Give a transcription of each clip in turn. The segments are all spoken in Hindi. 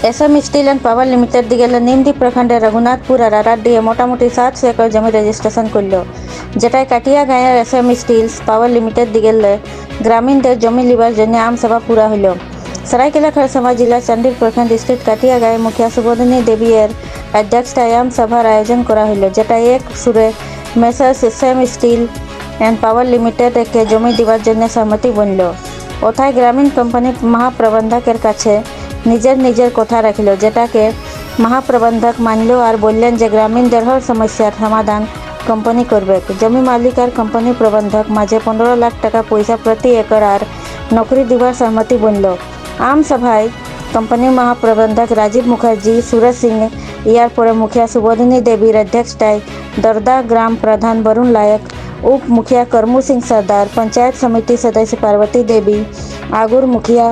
SM steel and power limited दिगेले निमदीप प्रखंडे रघुनाथपुर और आराडिए मोटामुटी 700 एकड़ जमी रेजिस्ट्रेशन करल जेटाय काटिया गाँवर एसएम स्टील्स पावर लिमिटेड दिगेले ग्रामीणদের जमी लिबार जन्य आम सभा पूरा हल सरायकेला खरसावा जिला चांडिल प्रखंड स्थित काटिया गाँव मुखिया सुबोधिनी देवी अध्यक्षताय आम सभार आयोजन करा हल जेटा एक सुरे messrs SM steel and power limited के जमी दिबार जन्य सहमति बनल ओथाय ग्रामीण कोम्पानी महाप्रबंधकेर काछे निजेर निजेर कथा रखिल जेटाके महाप्रबंधक मानल और बोलें जे ग्रामीणদের हर समस्यार समाधान कोम्पानी करबे। जमी मालिक और कोम्पानी प्रबंधक माझे 15 लाख टाका पैसा प्रति एकड़ और नौकरी दिवार सहमति बनल। आम सभाय कोम्पानी महाप्रबंधक राजीव मुखर्जी सूरज सिंह यार पर मुखिया सुबोधिनी देवीर अध्यक्षताय दरदा ग्राम प्रधान वरुण लायक उप मुखिया करमू सिंह सरदार पंचायत समिति सदस्य पार्वती देवी आगुर मुखिया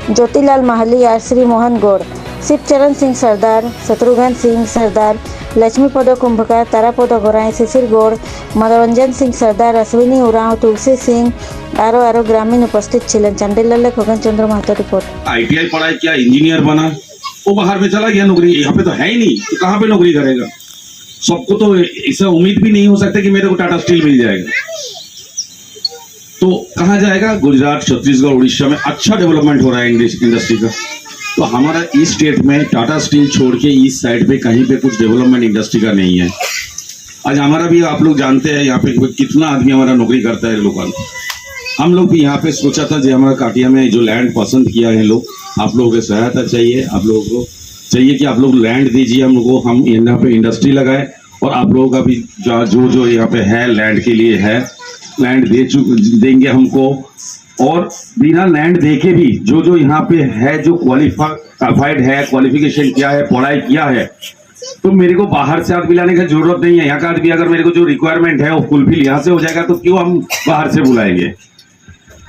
ज्योतिलाल माहली और श्री मोहन गौड़ शिवचरण सिंह सरदार शत्रुघ्न सिंह सरदार लक्ष्मीपद कुंभकार तारापद गोराई शिशिर गौड़ मनोरंजन सिंह सरदार अश्विनी उराव तुलसी सिंह आरो ग्रामीण उपस्थित छिलें। चांडिल खगन चंद्र महतो रिपोर्ट। आईटीआई पढ़ा क्या इंजीनियर बना वो बाहर में चला गया नौकरी, यहाँ पे तो है ही नहीं, तो कहाँ पे नौकरी करेगा। सबको तो ऐसा उम्मीद भी नहीं हो सकता कि मेरे को टाटा स्टील मिल जाएगा, तो कहाँ जाएगा। गुजरात, छत्तीसगढ़, उड़ीसा में अच्छा डेवलपमेंट हो रहा है इंडस्ट्री का, तो हमारा इस स्टेट में टाटा स्टील छोड़ के इस साइड पे कहीं पे कुछ डेवलपमेंट इंडस्ट्री का नहीं है। आज हमारा भी आप लोग जानते हैं यहाँ पे कितना आदमी हमारा नौकरी करता है लोगों। हम लोग भी यहाँ पे सोचा था जो हमारा काटिया में जो लैंड पसंद किया है लोग, आप लोगों की सहायता चाहिए, आप लोगों को चाहिए कि आप लोग लैंड दीजिए हम लोग को, हम यहाँ पे इंडस्ट्री लगाए और आप लोगों का भी जो यहाँ पे है लैंड के लिए है, लैंड देंगे हमको। और बिना लैंड देके भी जो यहाँ पे है, जो क्वालिफाइड है, क्वालिफिकेशन किया है, पढ़ाई किया है, तो मेरे को बाहर से आदमी लाने की जरूरत नहीं है। यहाँ का आदमी अगर मेरे को जो रिक्वायरमेंट है वो फुलफिल यहाँ से हो जाएगा, तो क्यों हम बाहर से बुलाएंगे।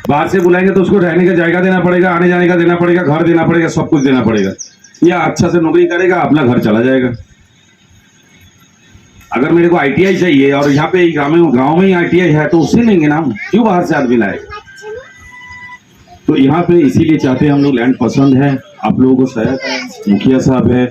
बाहर से बुलाएंगे तो उसको रहने का जायगा देना पड़ेगा, आने जाने का देना पड़ेगा, घर देना पड़ेगा, सब कुछ देना पड़ेगा। या अच्छा से नौकरी करेगा, अपना घर चला जाएगा। अगर मेरे को आईटीआई चाहिए और यहाँ पे गांव में ही आईटीआई है, तो उससे लेंगे ना हम, क्यों बाहर से आदमी लाएगा। तो यहाँ पे इसीलिए चाहते हैं हम लोग, लैंड पसंद है, आप लोगों को सहायता है, मुखिया साहब है,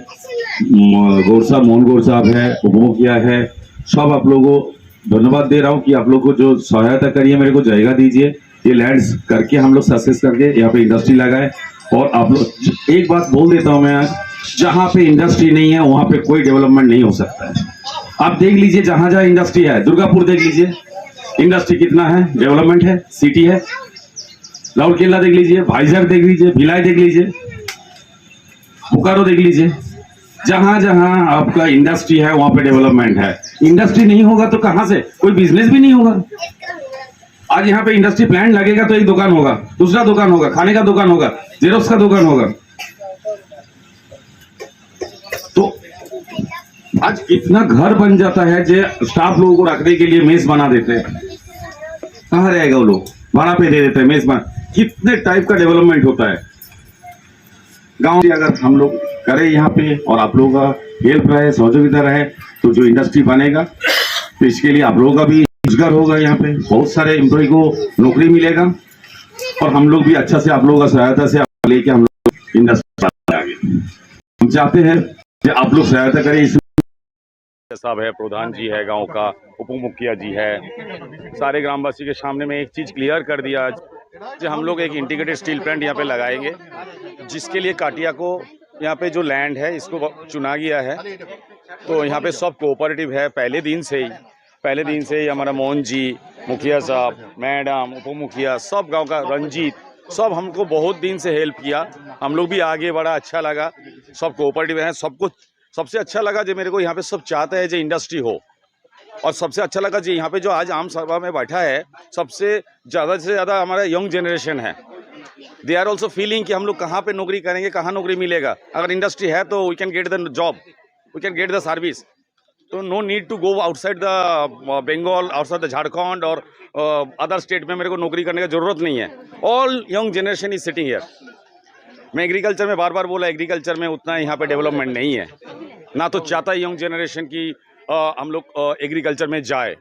गौर साहब, मोहन गौर साहब है, उपमुखिया है, सब आप लोगों को धन्यवाद दे रहा हूँ कि आप लोग को जो सहायता करिए, मेरे को जायगा दीजिए, ये लैंड करके हम लोग सक्सेस करके यहाँ पे इंडस्ट्री लगाए। और आप लोग एक बात बोल देता हूँ मैं आज, जहाँ पे इंडस्ट्री नहीं है वहाँ पे कोई डेवलपमेंट नहीं हो सकता है। आप देख लीजिए जहाँ जहाँ इंडस्ट्री है, दुर्गापुर देख लीजिए इंडस्ट्री कितना है, डेवलपमेंट है, सिटी है। राउरकेला देख लीजिए, भाईजर देख लीजिए, भिलाई देख लीजिए, बोकारो देख लीजिए, जहां जहां आपका इंडस्ट्री है वहां पे डेवलपमेंट है। इंडस्ट्री नहीं होगा तो कहां से कोई बिजनेस भी नहीं होगा। आज यहाँ पे इंडस्ट्री प्लांट लगेगा तो एक दुकान होगा, दूसरा दुकान होगा, खाने का दुकान होगा, जेरोक्स का दुकान होगा। तो आज इतना घर बन जाता है, जो स्टाफ लोगों को रखने के लिए मेस बना देते हैं, कहाँ रहेगा वो लोग, भाड़ा पे दे देते हैं मेस बना। कितने टाइप का डेवलपमेंट होता है गांव में। अगर हम लोग करें यहाँ पे और आप लोगों का हेल्प रहे, सहयोगिता रहे, तो जो इंडस्ट्री बनेगा तो इसके लिए आप लोगों का भी रोजगार होगा, यहाँ पे बहुत सारे एम्प्लॉय को नौकरी मिलेगा। और हम लोग भी अच्छा से आप लोगों का सहायता से लेके हम लोग इंडस्ट्री आगे हम चाहते हैं कि आप लोग सहायता करें। इस साहब है, प्रधान जी है, गांव का उप मुखिया जी है, सारे ग्रामवासी के सामने में एक चीज़ क्लियर कर दिया आज कि हम लोग एक इंटीग्रेटेड स्टील प्लांट यहाँ पे लगाएंगे, जिसके लिए काटिया को यहाँ पे जो लैंड है इसको चुना गया है। तो यहाँ पे सब कोऑपरेटिव है, पहले दिन से ही हमारा मोहन जी, मुखिया साहब, मैडम, उप मुखिया, सब गाँव का रंजीत, सब हमको बहुत दिन से हेल्प किया। हम लोग भी आगे बढ़ा, अच्छा लगा, सब कोऑपरेटिव हैं। सबको सबसे अच्छा लगा जो मेरे को यहाँ पे सब चाहते हैं जो इंडस्ट्री हो, और सबसे अच्छा लगा जी यहाँ पे जो आज आम सभा में बैठा है, सबसे ज़्यादा से ज़्यादा हमारा यंग जनरेशन है। दे आर ऑल्सो फीलिंग कि हम लोग कहाँ पे नौकरी करेंगे, कहाँ नौकरी मिलेगा। अगर इंडस्ट्री है तो we can get the job, we can get the service. तो no need to go outside the Bengal, outside the Jharkhand और अदर स्टेट में मेरे को नौकरी करने की ज़रूरत नहीं है। All young generation is sitting here. मैं एग्रीकल्चर में बार बार बोला, एग्रीकल्चर में उतना यहाँ पे डेवलपमेंट नहीं है, ना तो चाहता है यंग जनरेशन की हम लोग एग्रीकल्चर में जाए।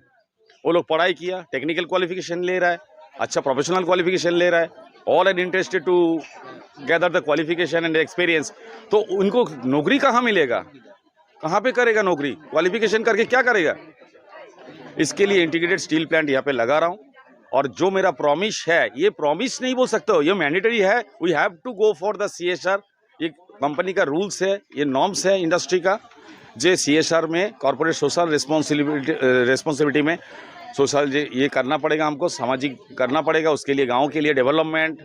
वो लोग पढ़ाई किया, टेक्निकल क्वालिफिकेशन ले रहा है, अच्छा प्रोफेशनल क्वालिफिकेशन ले रहा है, all are interested to gather the qualification and experience, तो उनको नौकरी कहाँ मिलेगा, कहाँ पे करेगा नौकरी, क्वालिफिकेशन करके क्या करेगा। इसके लिए इंटीग्रेटेड स्टील प्लांट यहाँ पे लगा रहा हूँ। और जो मेरा प्रॉमिस है, ये प्रॉमिस नहीं बोल सकते हो, ये मैंडेटरी है। We have to go for the CSR। ये कंपनी का रूल्स है, ये नॉर्म्स है इंडस्ट्री का। जो CSR में कॉर्पोरेट सोशल रिस्पॉन्सिबिलिटी में सोशल ये करना पड़ेगा, हमको सामाजिक करना पड़ेगा। उसके लिए गांव के लिए development,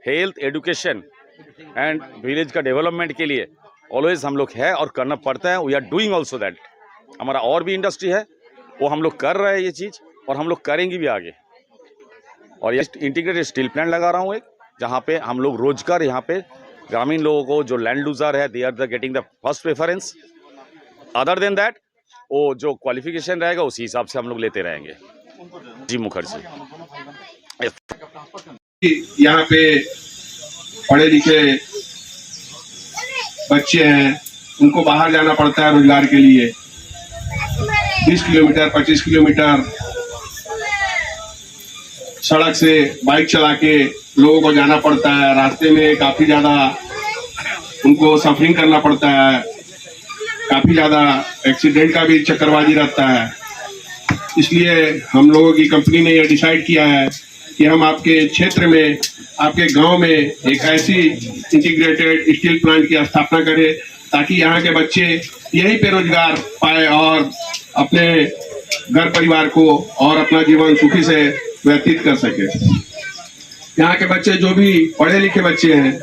health, education and village का डेवलपमेंट के लिए ऑलवेज हम लोग है और करना पड़ता है। We are doing also that. हमारा और भी इंडस्ट्री है, वो हम लोग कर रहे हैं ये चीज़, और हम लोग करेंगे भी आगे। और ये इंटीग्रेटेड स्टील प्लांट लगा रहा हूँ एक, जहाँ पे हम लोग रोजगार, यहाँ पे ग्रामीण लोगों को जो लैंड लूजर है, they are the getting the first preference. Other than that, वो जो क्वालिफिकेशन रहेगा उसी हिसाब से हम लोग लेते रहेंगे। जी मुखर्जी। यहाँ पे पढ़े लिखे बच्चे हैं, उनको बाहर जाना पड़ता है रोजगार के लिए। 20 किलोमीटर 25 किलोमीटर सड़क से बाइक चला के लोगों को जाना पड़ता है। रास्ते में काफी ज्यादा उनको सफरिंग करना पड़ता है, काफी ज्यादा एक्सीडेंट का भी चक्करबाजी रहता है। इसलिए हम लोगों की कंपनी ने यह डिसाइड किया है कि हम आपके क्षेत्र में, आपके गांव में एक ऐसी इंटीग्रेटेड स्टील प्लांट की स्थापना करें ताकि यहाँ के बच्चे यहीं पे रोजगार पाए और अपने घर परिवार को और अपना जीवन सुखी से व्यतीत कर सके। यहाँ के बच्चे जो भी पढ़े लिखे बच्चे हैं,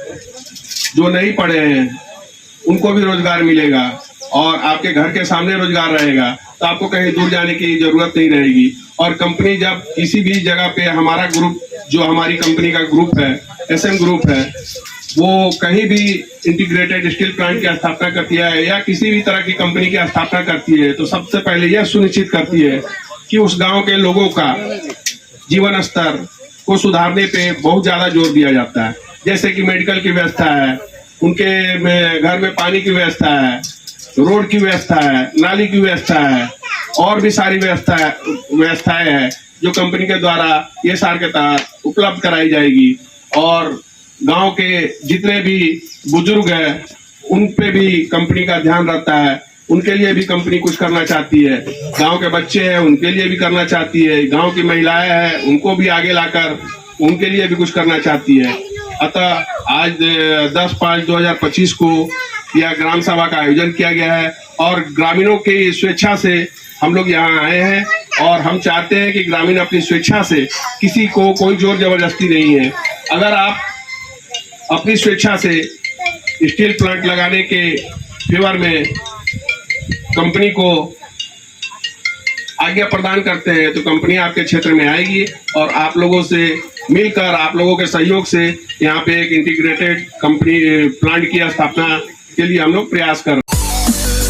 जो नहीं पढ़े हैं, उनको भी रोजगार मिलेगा और आपके घर के सामने रोजगार रहेगा, तो आपको कहीं दूर जाने की जरूरत नहीं रहेगी। और कंपनी जब किसी भी जगह पे, हमारा ग्रुप जो हमारी कंपनी का ग्रुप है, SM ग्रुप है, वो कहीं भी इंटीग्रेटेड स्टील प्लांट की स्थापना करती है या किसी भी तरह की कंपनी की स्थापना करती है, तो सबसे पहले यह सुनिश्चित करती है कि उस गांव के लोगों का जीवन स्तर को सुधारने पे बहुत ज्यादा जोर दिया जाता है। जैसे कि मेडिकल की व्यवस्था है, उनके घर में पानी की व्यवस्था है, रोड की व्यवस्था है, नाली की व्यवस्था है, और भी सारी व्यवस्थाएं हैं जो कंपनी के द्वारा ये सार के तहत उपलब्ध कराई जाएगी। और गांव के जितने भी बुजुर्ग हैं, उन पे भी कंपनी का ध्यान रहता है, उनके लिए भी कंपनी कुछ करना चाहती है। गांव के बच्चे हैं, उनके लिए भी करना चाहती है। गांव की महिलाएं हैं, उनको भी आगे लाकर उनके लिए भी कुछ करना चाहती है। अतः आज 10/5/2025 को यह ग्राम सभा का आयोजन किया गया है और ग्रामीणों की स्वेच्छा से हम लोग यहाँ आए हैं। और हम चाहते हैं कि ग्रामीण अपनी स्वेच्छा से, किसी को कोई जोर जबरदस्ती नहीं है, अगर आप अपनी स्वेच्छा से स्टील प्लांट लगाने के फेवर में कंपनी को आज्ञा प्रदान करते हैं, तो कंपनी आपके क्षेत्र में आएगी और आप लोगों से मिलकर, आप लोगों के सहयोग से यहाँ पे एक इंटीग्रेटेड कंपनी प्लांट की स्थापना के लिए हम लोग प्रयास कर रहे हैं।